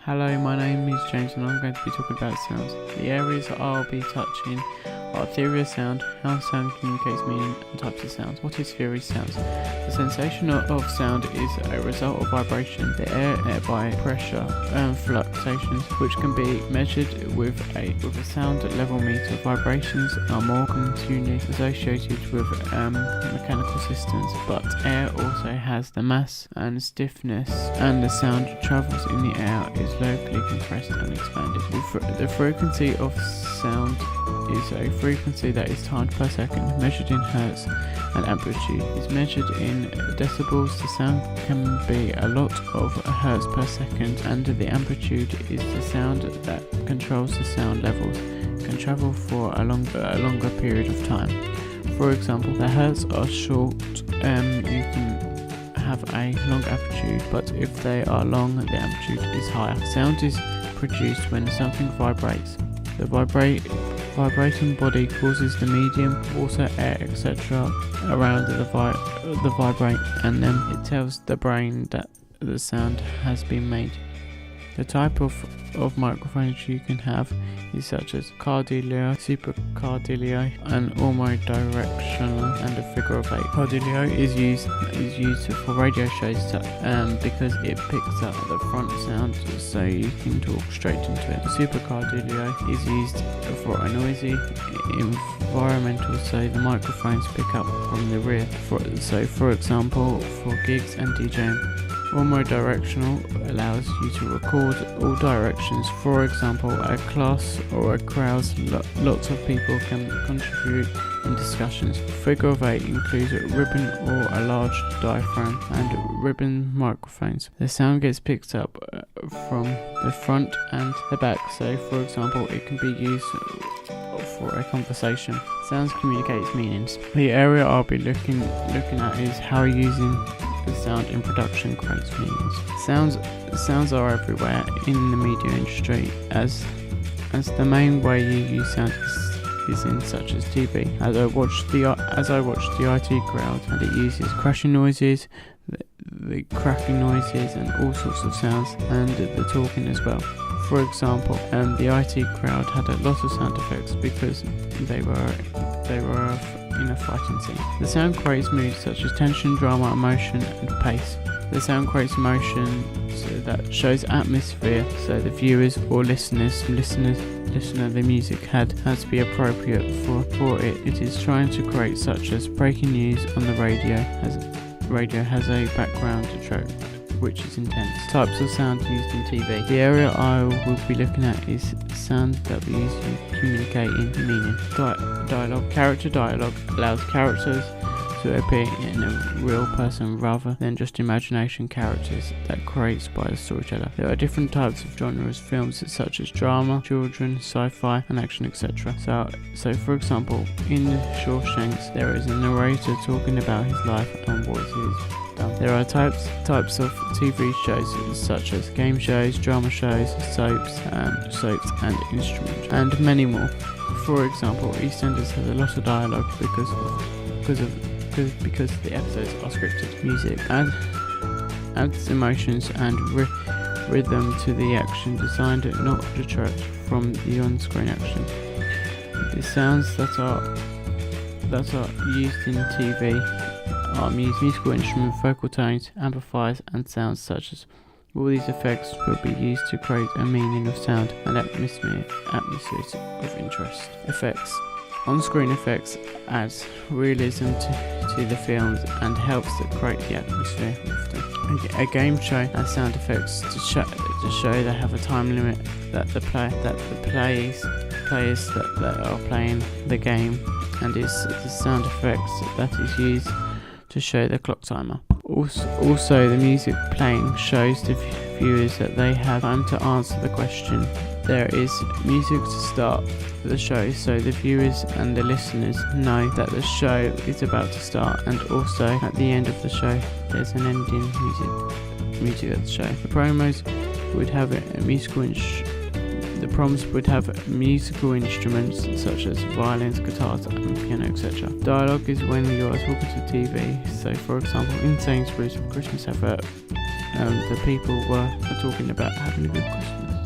Hello, my name is James and I'm going to be talking about sounds. The areas I'll be touching are theory of sound, how sound communicates meaning, and types of sounds. What is theory of sounds? The sensation of sound is a result of vibration, the air by pressure and fluctuations, which can be measured with a sound level meter. Vibrations are more commonly associated with mechanical systems, but air also has the mass and stiffness, and the sound travels in the air is locally compressed and expanded. The frequency of sound is a frequency that is timed per second, measured in hertz, and amplitude is measured in decibels. The sound can be a lot of hertz per second, and the amplitude is the sound that controls the sound levels, can travel for a longer period of time. For example, the hertz are short, you can have a long amplitude, but if they are long, the amplitude is higher. Sound is produced when something vibrates. The vibrating body causes the medium, water, air, etc. around the vibrate, and then it tells the brain that the sound has been made. The type of microphones you can have is such as cardioid, supercardioid, and omnidirectional, and a figure of 8. Cardioid is used for radio shows because it picks up the front sound so you can talk straight into it. Supercardioid is used for a noisy environmental, so the microphones pick up from the rear. For example, for gigs and DJing. Omnidirectional allows you to record all directions. For example, a class or a crowd, lots of people can contribute in discussions. Figure of 8 includes a ribbon or a large diaphragm and ribbon microphones. The sound gets picked up from the front and the back, so for example it can be used for a conversation. Sounds communicates meanings. The area I'll be looking at is how using the sound in production creates meanings. Sounds are everywhere in the media industry, as the main way you use sound is in such as TV. As I watch the IT crowd, and it uses crashing noises, the cracking noises, and all sorts of sounds, and the talking as well. For example, the IT crowd had a lot of sound effects because they were in a fighting scene. The sound creates moods such as tension, drama, emotion, and pace. The sound creates emotion that shows atmosphere, so the viewers or listener the music has to be appropriate for it. It is trying to create such as breaking news on the radio has a background track which is intense. Types of sound used in TV. The area I will be looking at is sound that we use to communicate in meaning. Dialogue. Character dialogue allows characters to appear in a real person rather than just imagination characters that creates by the storyteller. There are different types of genres, films such as drama, children, sci-fi, and action, etc. So for example, in Shawshank, there is a narrator talking about his life and what he has done. There are types of TV shows such as game shows, drama shows, soaps and instruments, and many more. For example, EastEnders has a lot of dialogue because the episodes are scripted. Music adds emotions and rhythm to the action, designed not to detract from the on-screen action. The sounds that are used in TV are musical instruments, vocal tones, amplifiers, and sounds such as. All these effects will be used to create a meaning of sound and atmosphere of interest. Effects. On-screen effects adds realism to the films and helps to create the atmosphere. A game show has sound effects to show they have a time limit, that the players that are playing the game, and it's the sound effects that is used to show the clock timer. Also, the music playing shows the viewers that they have time to answer the question. There is music to start the show, so the viewers and the listeners know that the show is about to start, and also at the end of the show there's an ending music at the show. The promos would have musical instruments such as violins, guitars, and piano, etc. Dialogue is when you are talking to TV. So, for example, in Sainsbury's Christmas advert, the people were talking about having a good Christmas.